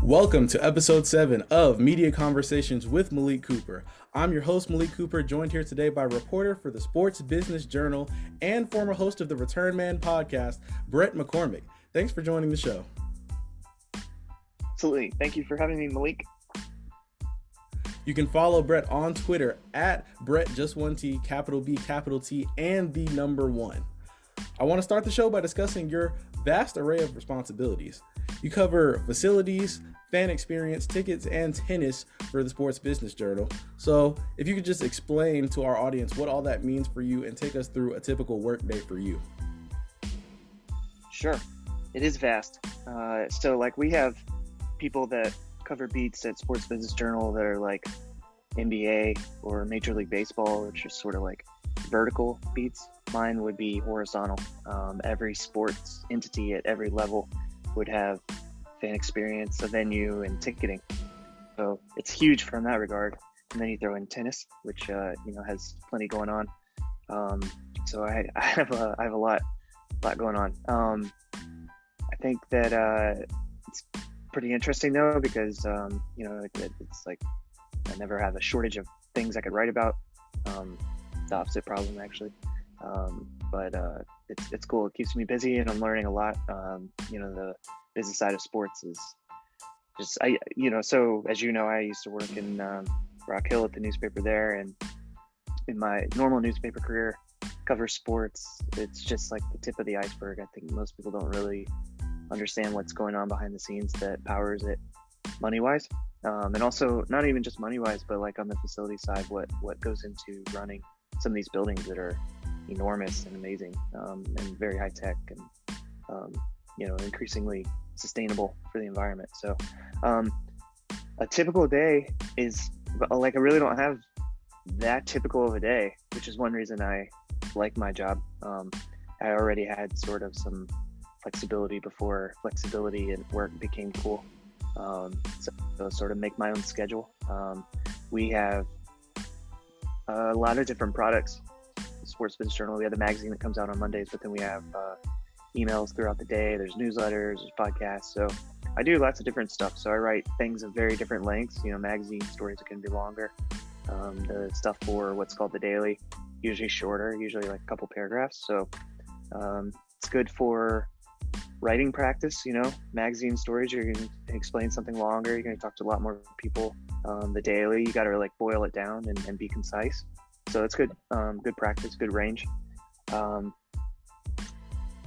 Welcome to episode 7 of Media Conversations with Malik Cooper. I'm your host, Malik Cooper, joined here today by reporter for the Sports Business Journal and former host of the Return Man podcast, Bret McCormick. Thanks for joining the show. Absolutely. Thank you for having me, Malik. You can follow Bret on Twitter at Bret, just one T, capital B, capital T, and the number 1. I want to start the show by discussing your vast array of responsibilities. You cover facilities, fan experience, tickets, and tennis for the Sports Business Journal. So if you could just explain to our audience what all that means for you and take us through a typical work day for you. Sure. It is vast. So we have people that cover beats at Sports Business Journal that are like NBA or Major League Baseball, which is sort of like vertical beats. Mine would be horizontal. Every sports entity at every level would have fan experience, a venue, and ticketing. So it's huge from that regard. And then you throw in tennis, which has plenty going on. So I have a lot going on. I think that it's pretty interesting though, because it's like I never have a shortage of things I could write about. The opposite problem actually. But it's cool. It keeps me busy and I'm learning a lot. The business side of sports is just, so as you know, I used to work in Rock Hill at the newspaper there, and in my normal newspaper career, cover sports. It's just like the tip of the iceberg. I think most people don't really understand what's going on behind the scenes that powers it money-wise. And also not even just money-wise, but like on the facility side, what goes into running some of these buildings that are enormous and amazing, and very high tech and increasingly sustainable for the environment. So a typical day is like, I really don't have that typical of a day, which is one reason I like my job. I already had sort of some flexibility before flexibility at work became cool. So sort of make my own schedule. We have a lot of different products. Sports Business Journal, we have the magazine that comes out on Mondays, but then we have emails throughout the day. There's newsletters, there's podcasts. So I do lots of different stuff. So I write things of very different lengths. Magazine stories that can be longer. The stuff for what's called the daily, usually shorter, usually like a couple paragraphs. So it's good for writing practice. Magazine stories, you're going to explain something longer. You're going to talk to a lot more people. The daily, you got to like boil it down and be concise. So it's good, good practice, good range.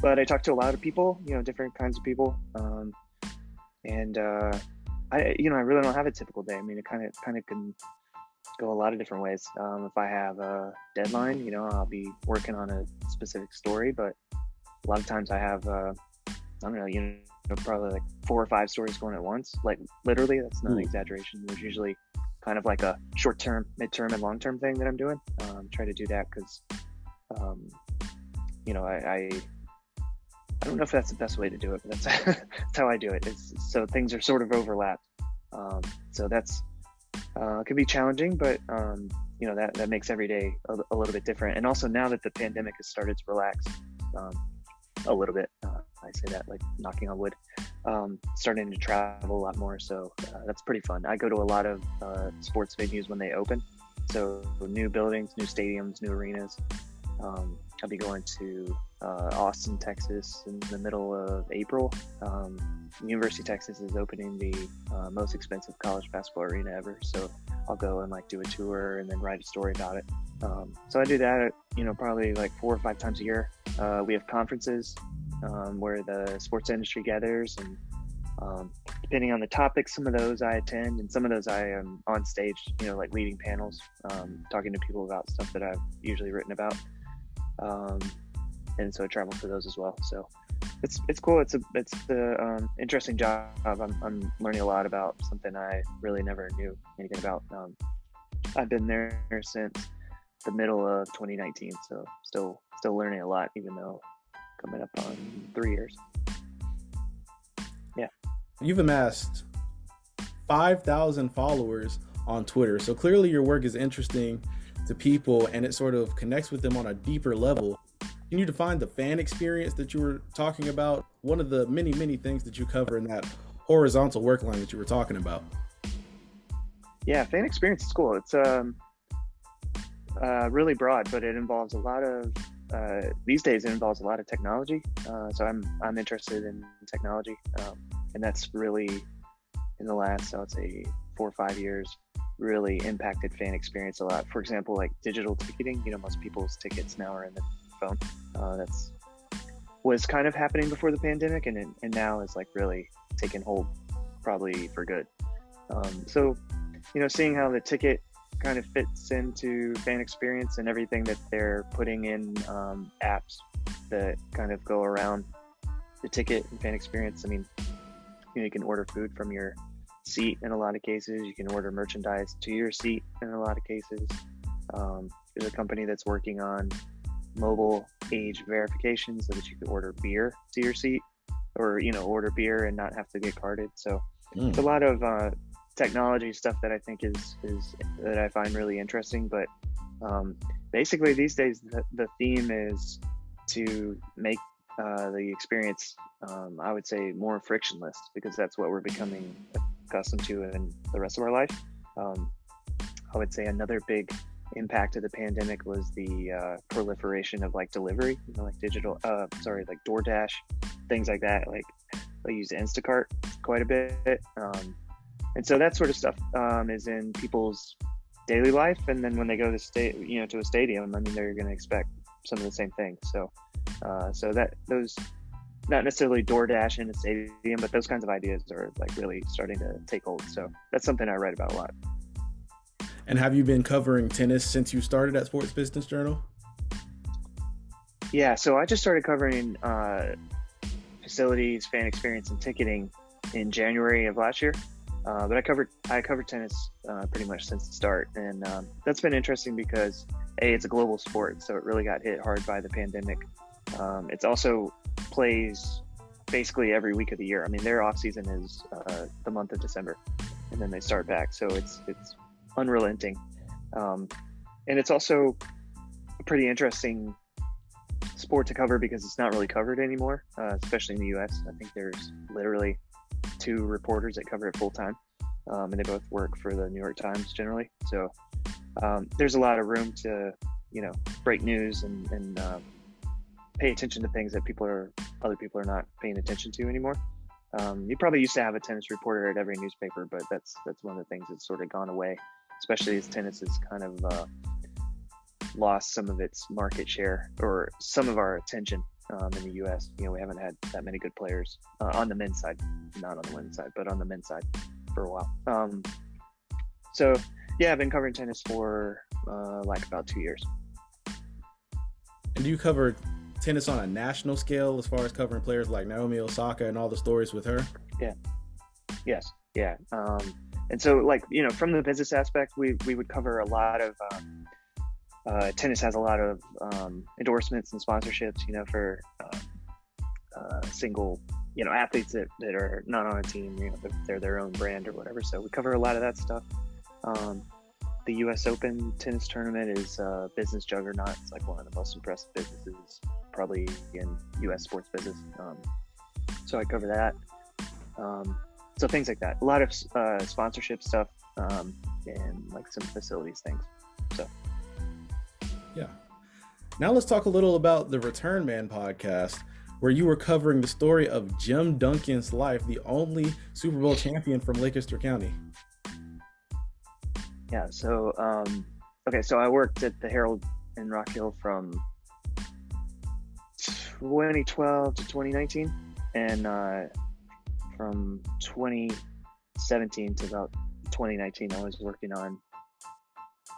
But I talk to a lot of people, different kinds of people. I really don't have a typical day. I mean, it kind of can go a lot of different ways. If I have a deadline, I'll be working on a specific story, but a lot of times I have, probably like 4 or 5 stories going at once. Like literally, that's not an exaggeration. There's usually kind of like a short-term, mid-term, and long-term thing that I'm doing. Try to do that because, I don't know if that's the best way to do it, but that's how I do it. So things are sort of overlapped. So that's it can be challenging, but that makes every day a little bit different. And also now that the pandemic has started to relax a little bit, I say that like knocking on wood, starting to travel a lot more. So that's pretty fun. I go to a lot of sports venues when they open. So new buildings, new stadiums, new arenas. I'll be going to Austin, Texas in the middle of April. University of Texas is opening the most expensive college basketball arena ever. So I'll go and like do a tour and then write a story about it. So I do that, probably like 4 or 5 times a year. We have conferences where the sports industry gathers, and depending on the topic, some of those I attend, and some of those I am on stage, like leading panels, talking to people about stuff that I've usually written about. And so I travel for those as well. So it's cool. It's the interesting job. I'm learning a lot about something I really never knew anything about. I've been there since the middle of 2019, so still learning a lot, even though coming up on 3 years. Yeah. You've amassed 5,000 followers on Twitter. So clearly your work is interesting to people and it sort of connects with them on a deeper level. Can you define the fan experience that you were talking about? One of the many, many things that you cover in that horizontal work line that you were talking about? Yeah, fan experience is cool. It's really broad, but it involves a lot of these days. It involves a lot of technology. So I'm interested in technology, and that's really in the last, I would say, 4 or 5 years, really impacted fan experience a lot. For example, like digital ticketing. Most people's tickets now are in the phone. That's was kind of happening before the pandemic, and now is like really taking hold, probably for good. So, seeing how the ticket kind of fits into fan experience and everything that they're putting in apps that kind of go around the ticket and fan experience. I mean, you can order food from your seat in a lot of cases. You can order merchandise to your seat in a lot of cases. There's a company that's working on mobile age verification so that you can order beer to your seat, or order beer and not have to get carded. So it's a lot of technology stuff that I think is that I find really interesting. But basically these days the theme is to make the experience, I would say, more frictionless, because that's what we're becoming accustomed to in the rest of our life. I would say another big impact of the pandemic was the proliferation of like delivery, like digital, like DoorDash, things like that. Like I use Instacart quite a bit. And so that sort of stuff is in people's daily life. And then when they go to to a stadium, I mean, they're going to expect some of the same things. So that those, not necessarily DoorDash in a stadium, but those kinds of ideas are like really starting to take hold. So that's something I write about a lot. And have you been covering tennis since you started at Sports Business Journal? Yeah, so I just started covering facilities, fan experience, and ticketing in January of last year. But I covered tennis pretty much since the start, and that's been interesting because it's a global sport, so it really got hit hard by the pandemic. It's also plays basically every week of the year. I mean, their off season is the month of December, and then they start back. So it's unrelenting, and it's also a pretty interesting sport to cover because it's not really covered anymore, especially in the U.S. I think there's literally 2 reporters that cover it full time, and they both work for the New York Times generally. So there's a lot of room to break news and pay attention to things that other people are not paying attention to anymore. You probably used to have a tennis reporter at every newspaper, but that's one of the things that's sort of gone away, especially as tennis has kind of lost some of its market share or some of our attention in the U.S. We haven't had that many good players on the men's side, not on the women's side, but on the men's side for a while. So yeah, I've been covering tennis for like about 2 years. And do you cover tennis on a national scale as far as covering players like Naomi Osaka and all the stories with her? Yes. And so like, from the business aspect, we would cover a lot of tennis has a lot of endorsements and sponsorships, for single, athletes that are not on a team, they're their own brand or whatever. So we cover a lot of that stuff. The U.S. Open tennis tournament is a business juggernaut. It's like one of the most impressive businesses probably in U.S. sports business. So I cover that. So things like that. A lot of sponsorship stuff and like some facilities things. So. Yeah. Now let's talk a little about the Return Man podcast, where you were covering the story of Jim Duncan's life, the only Super Bowl champion from Lancaster County. Yeah. So, so I worked at the Herald in Rock Hill from 2012 to 2019, and from 2017 to about 2019, I was working on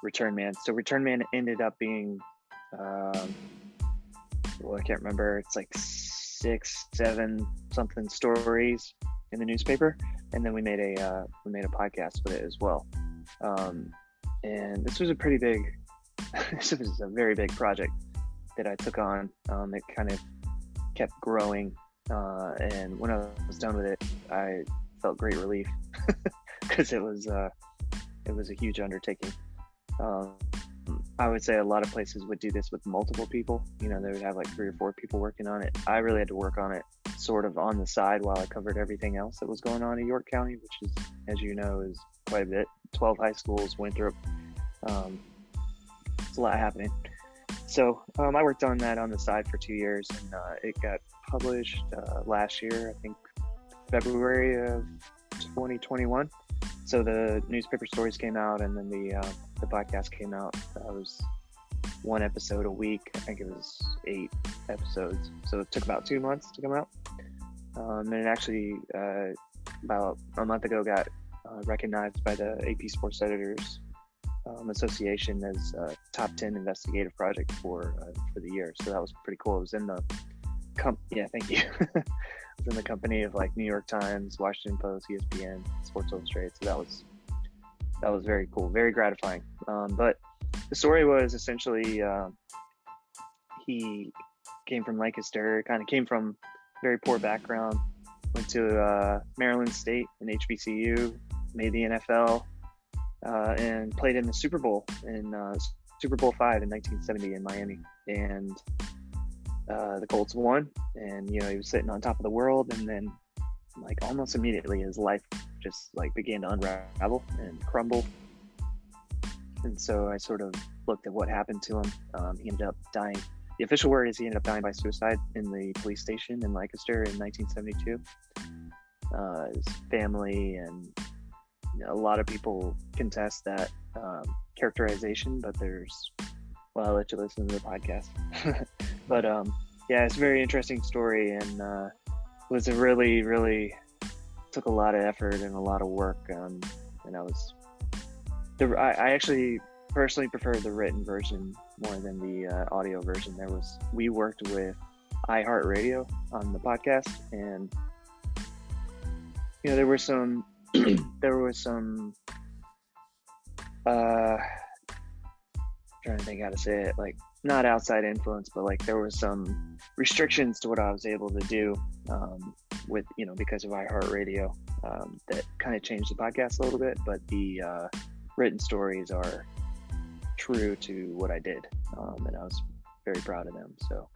Return Man. So Return Man ended up being, I can't remember. It's like 6, 7 something stories in the newspaper, and then we made a podcast with it as well. And this was a pretty big, this was a very big project that I took on. It kind of kept growing, and when I was done with it, I felt great relief because it was a huge undertaking. I would say a lot of places would do this with multiple people. They would have like 3 or 4 people working on it. I really had to work on it sort of on the side while I covered everything else that was going on in York County, which is, as you know, is quite a bit. 12 high schools, Winthrop. It's a lot happening. So I worked on that on the side for 2 years, and it got published last year, I think February of 2021. So the newspaper stories came out, and then the podcast came out. It was 1 episode a week. I think it was 8 episodes. So it took about 2 months to come out. And it actually, about a month ago, got recognized by the AP Sports Editors Association as a top 10 investigative project for the year. So that was pretty cool. It was in the thank you. It was in the company of like New York Times, Washington Post, ESPN, Sports Illustrated. So that was very cool, very gratifying. But the story was essentially he came from Lancaster, kind of came from very poor background, went to Maryland State and HBCU, made the NFL, and played in the Super Bowl in Super Bowl V in 1970 in Miami. And the Colts won, and he was sitting on top of the world, and then like almost immediately his life just like began to unravel and crumble. And so I sort of looked at what happened to him. He ended up dying. The official word is he ended up dying by suicide in the police station in Lancaster in 1972. His family and a lot of people contest that characterization, but I'll let you listen to the podcast. But it's a very interesting story, and was a really, really took a lot of effort and a lot of work. And I actually personally prefer the written version more than the audio version. We worked with iHeartRadio on the podcast, and there was some trying to think how to say it, like not outside influence, but like there was some restrictions to what I was able to do with because of iHeartRadio that kind of changed the podcast a little bit, but the written stories are true to what I did, and I was very proud of them. So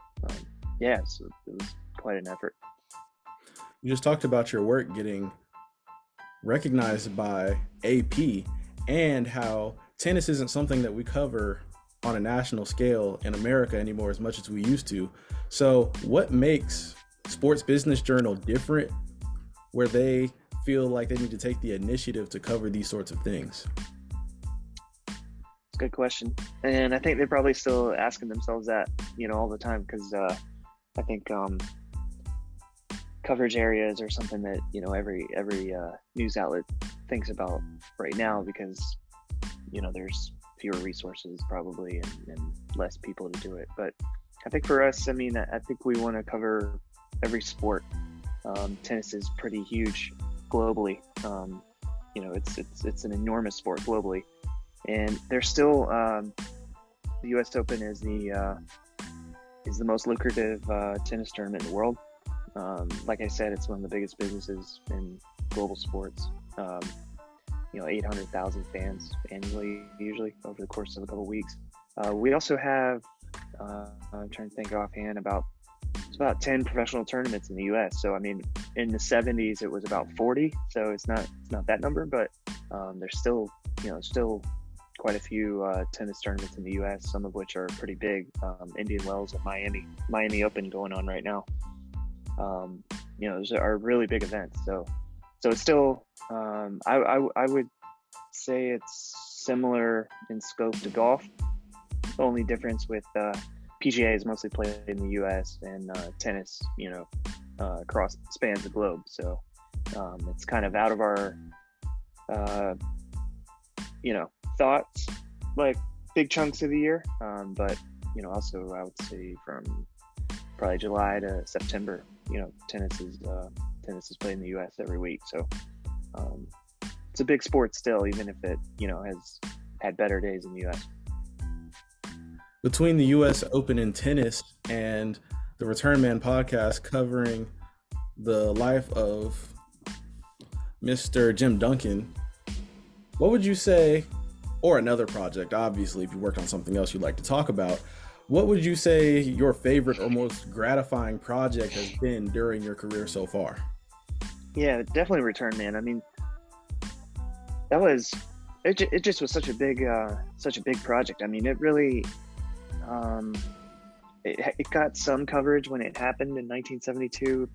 so it was quite an effort. You just talked about your work getting recognized by AP and how tennis isn't something that we cover on a national scale in America anymore as much as we used to. So what makes Sports Business Journal different where they feel like they need to take the initiative to cover these sorts of things? It's a good question. And I think they're probably still asking themselves that, all the time, because I think coverage areas are something that, every news outlet thinks about right now, because, there's fewer resources probably and less people to do it. But I think for us, I think we want to cover every sport. Tennis is pretty huge globally. It's an enormous sport globally, and there's still the U.S. Open is the most lucrative tennis tournament in the world. Like I said, it's one of the biggest businesses in global sports. 800,000 fans annually, usually over the course of a couple of weeks. We also have, I'm trying to think offhand, it's about 10 professional tournaments in the U.S. So, in the 70s, it was about 40. So it's not that number, but there's still quite a few tennis tournaments in the U.S., some of which are pretty big. Indian Wells and Miami Open going on right now. Those are really big events. So it's still, I would say it's similar in scope to golf. The only difference with PGA is mostly played in the U.S. and tennis, spans the globe. So it's kind of out of our, thoughts, like big chunks of the year. But also I would say from probably July to September, tennis is played in the U.S. every week. So it's a big sport still, even if it, has had better days in the U.S. Between the U.S. Open in tennis and the Return Man podcast covering the life of Mr. Jim Duncan, what would you say, or another project, obviously, if you worked on something else you'd like to talk about, What would you say your favorite or most gratifying project has been during your career so far? Yeah, definitely return, man. I mean, that was it just was such a big project. I mean, it really um, it got some coverage when it happened in 1972.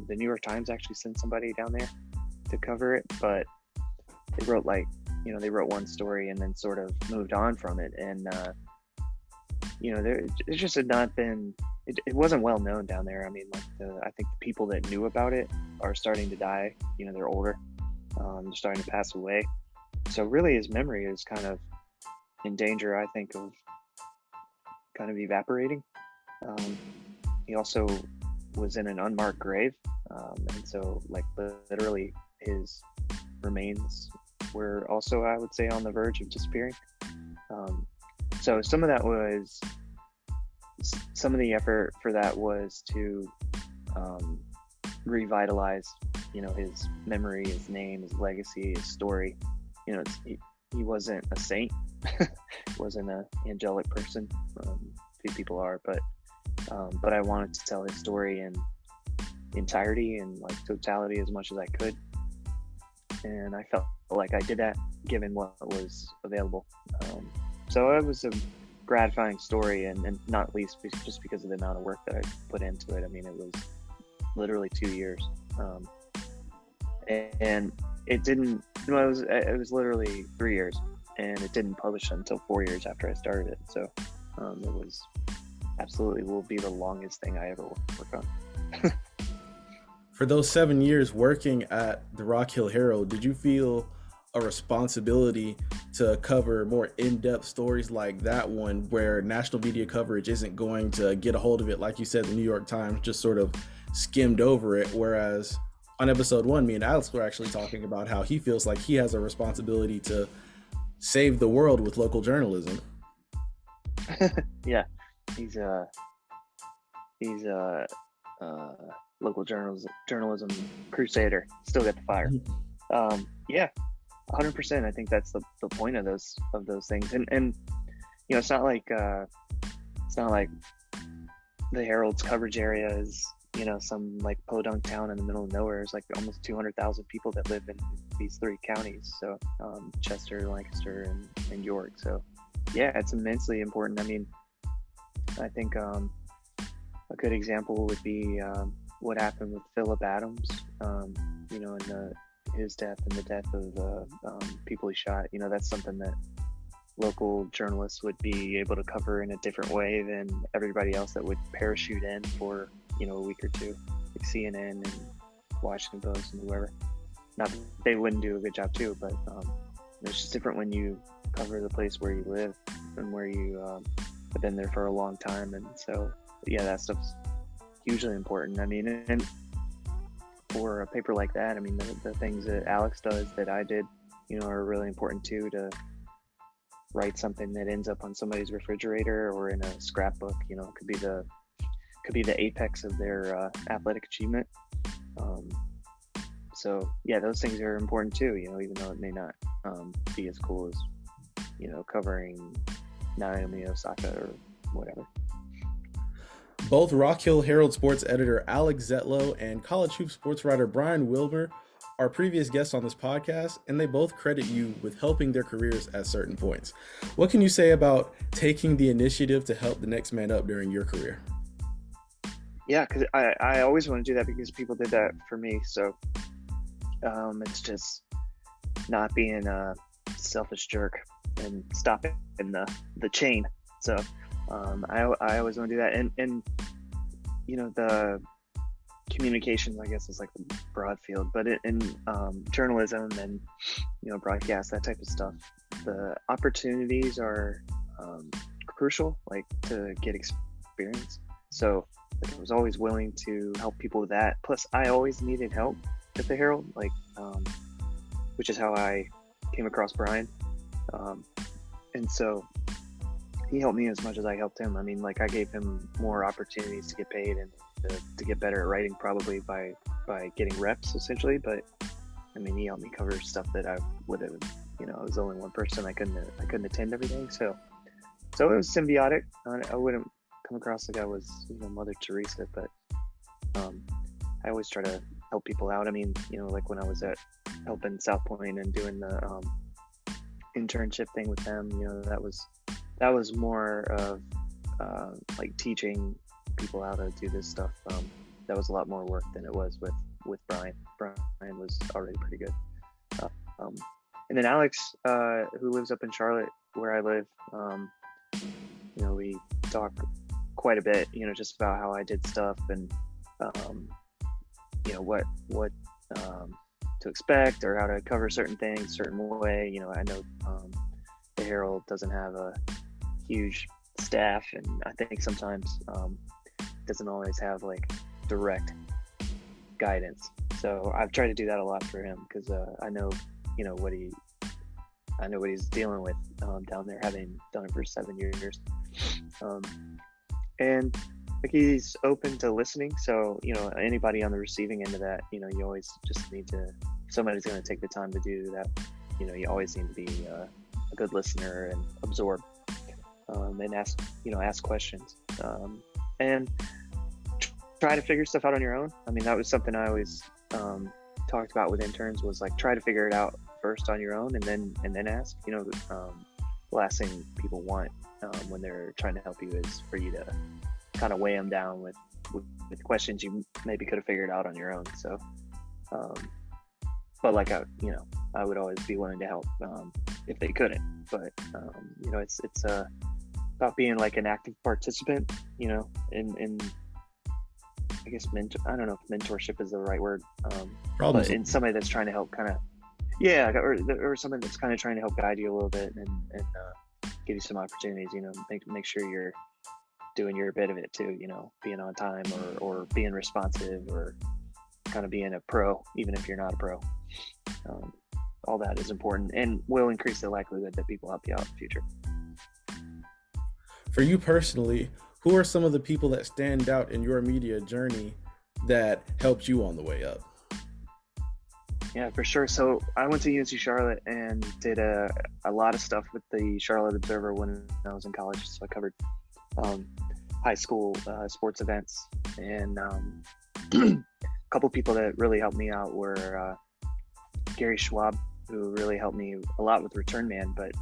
The New York Times actually sent somebody down there to cover it, but they wrote they wrote one story and then sort of moved on from it. And it just had not been. It wasn't well known down there. I mean, I think the people that knew about it are starting to die. They're older. They're starting to pass away. So really, his memory is kind of in danger, I think, of kind of evaporating. He also was in an unmarked grave, and so literally his remains were also, I would say, on the verge of disappearing. So some of the effort for that was to revitalize, his memory, his name, his legacy, his story. He wasn't a saint, wasn't an angelic person. Few people are, but I wanted to tell his story in entirety and totality as much as I could, and I felt like I did that given what was available. So it was a gratifying story, and not least just because of the amount of work that I put into it. I mean, it was literally 2 years, and it didn't. No, it was literally 3 years, and it didn't publish until 4 years after I started it. So it was absolutely will be the longest thing I ever work on. For those 7 years working at the Rock Hill Herald, did you feel a responsibility to cover more in-depth stories like that one, where national media coverage isn't going to get a hold of it? Like you said, the New York Times just sort of skimmed over it, whereas on episode 1, me and Alex were actually talking about how he feels like he has a responsibility to save the world with local journalism. Yeah, he's local journalism crusader. Still got the fire. Yeah, 100%. I think that's the point of those things. And it's not like the Herald's coverage area is some podunk town in the middle of nowhere. There's almost 200,000 people that live in these 3 counties. So Chester, Lancaster, and York. So yeah, it's immensely important. I mean, I think a good example would be what happened with Philip Adams, and his death and the death of the people he shot. That's something that local journalists would be able to cover in a different way than everybody else that would parachute in for a week or two, like CNN and Washington Post and whoever. Not that they wouldn't do a good job too, but it's just different when you cover the place where you live and where you have been there for a long time. And so yeah, that stuff's hugely important. I mean, and for a paper like that, I mean, the things that Alex does that I did, are really important too, to write something that ends up on somebody's refrigerator or in a scrapbook. It could be the apex of their athletic achievement. So yeah, those things are important too, even though it may not be as cool as, covering Naomi Osaka or whatever. Both Rock Hill Herald sports editor Alex Zetlow and college hoop sports writer Brian Wilmer are previous guests on this podcast, and they both credit you with helping their careers at certain points. What can you say about taking the initiative to help the next man up during your career? Yeah, because I always want to do that because people did that for me. So it's just not being a selfish jerk and stopping the chain. So I always want to do that. And the communications, I guess, is like the broad field, but in journalism and broadcast, that type of stuff, the opportunities are crucial, to get experience. So I was always willing to help people with that. Plus, I always needed help at the Herald, which is how I came across Brian. And so he helped me as much as I helped him. I mean, I gave him more opportunities to get paid and to get better at writing, probably by getting reps, essentially. But I mean, he helped me cover stuff that I would have, I was only one person. I couldn't attend everything. So So it was symbiotic. I wouldn't come across like I was, Mother Teresa, but I always try to help people out. I mean, like when I was helping South Pointe and doing the internship thing with them, that was more of like teaching people how to do this stuff. That was a lot more work than it was with Brian. Brian was already pretty good. And then Alex, who lives up in Charlotte, where I live, we talk quite a bit, just about how I did stuff and, what to expect or how to cover certain things, certain way. I know the Herald doesn't have a huge staff, and I think sometimes doesn't always have like direct guidance. So I've tried to do that a lot for him because I know what he's dealing with down there, having done it for 7 years. And like he's open to listening. So, anybody on the receiving end of that, you always just need to, somebody's going to take the time to do that. You always need to be a good listener and absorb and ask questions and try to figure stuff out on your own. I mean, that was something I always talked about with interns, was like, try to figure it out first on your own and then ask. The last thing people want when they're trying to help you is for you to kind of weigh them down with questions you maybe could have figured out on your own. So but like I would always be willing to help if they couldn't, but it's about being like an active participant, in I guess I don't know if mentorship is the right word, but in somebody that's trying to help kind of, or somebody that's kind of trying to help guide you a little bit and give you some opportunities, make sure you're doing your bit of it too, being on time or being responsive or kind of being a pro, even if you're not a pro. All that is important and will increase the likelihood that people help you out in the future. For you personally, who are some of the people that stand out in your media journey that helped you on the way up? Yeah, for sure. So I went to UNC Charlotte and did a lot of stuff with the Charlotte Observer when I was in college. So I covered high school sports events, and a couple people that really helped me out were Gary Schwab, who really helped me a lot with Return Man, but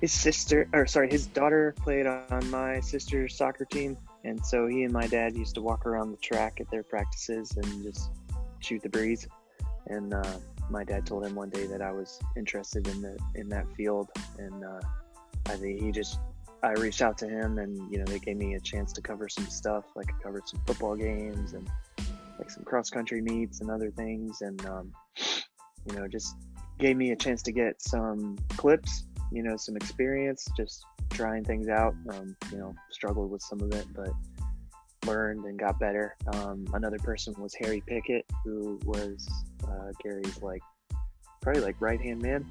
his daughter played on my sister's soccer team, and so he and my dad used to walk around the track at their practices and just shoot the breeze. And my dad told him one day that I was interested in that field, and I reached out to him, and they gave me a chance to cover some stuff. Like I covered some football games and like some cross country meets and other things, and just gave me a chance to get some clips, some experience, just trying things out. Struggled with some of it, but learned and got better. Another person was Harry Pickett, who was Gary's probably right-hand man.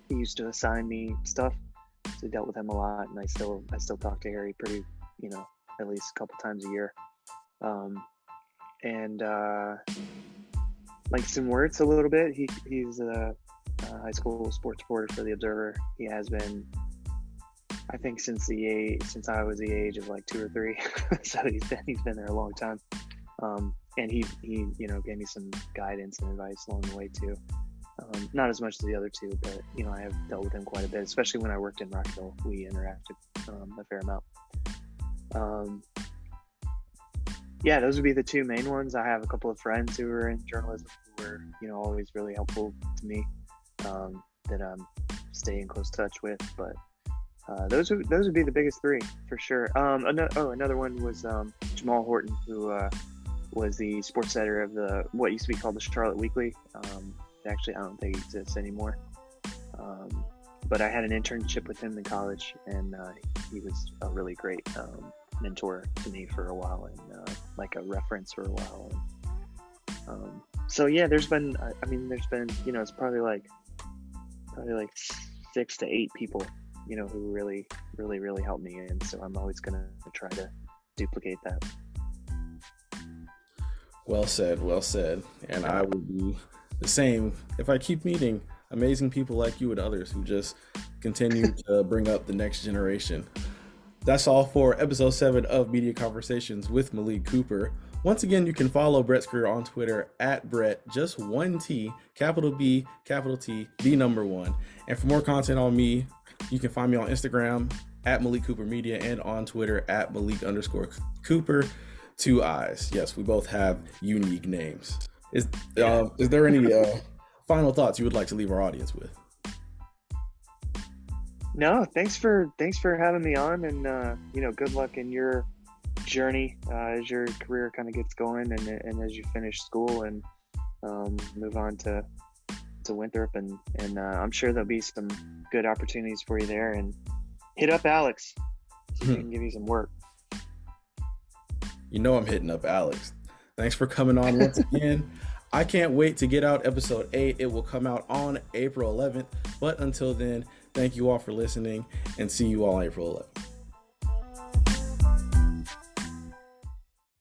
He used to assign me stuff, so I dealt with him a lot, and I still talk to Harry pretty, at least a couple times a year. And some words a little bit. He's a high school sports reporter for the Observer. He has been, I think, since I was the age of like 2 or 3. So he's been there a long time. And he gave me some guidance and advice along the way too. Not as much as the other two, but I have dealt with him quite a bit, especially when I worked in Rockville. We interacted a fair amount. Those would be the two main ones. I have a couple of friends who are in journalism who were, always really helpful to me, that I'm staying in close touch with. But those would be the biggest three for sure. Another one was Jamal Horton, who was the sports editor of what used to be called the Charlotte Weekly. Actually, I don't think it exists anymore. But I had an internship with him in college, and he was a really great mentor to me for a while, and like a reference for a while. And, there's been it's probably like 6 to 8 people, who really, really, really helped me. And so I'm always going to try to duplicate that. Well said. And I would do the same if I keep meeting amazing people like you and others who just continue to bring up the next generation. That's all for episode 7 of Media Conversations with Malik Cooper. Once again, you can follow Bret's career on Twitter at Bret, just one T, capital B, capital T, the number 1. And for more content on me, you can find me on Instagram at Malik Cooper Media and on Twitter at Malik_Cooper, 2 eyes. Yes, we both have unique names. Is there any final thoughts you would like to leave our audience with? No, thanks for having me on, and good luck in your journey as your career kind of gets going, and as you finish school and move on to Winthrop, and I'm sure there'll be some good opportunities for you there. And hit up Alex so he can give you some work. You know I'm hitting up Alex. Thanks for coming on once again. I can't wait to get out episode 8. It will come out on April 11th. But until then, thank you all for listening, and see you all on April 11th.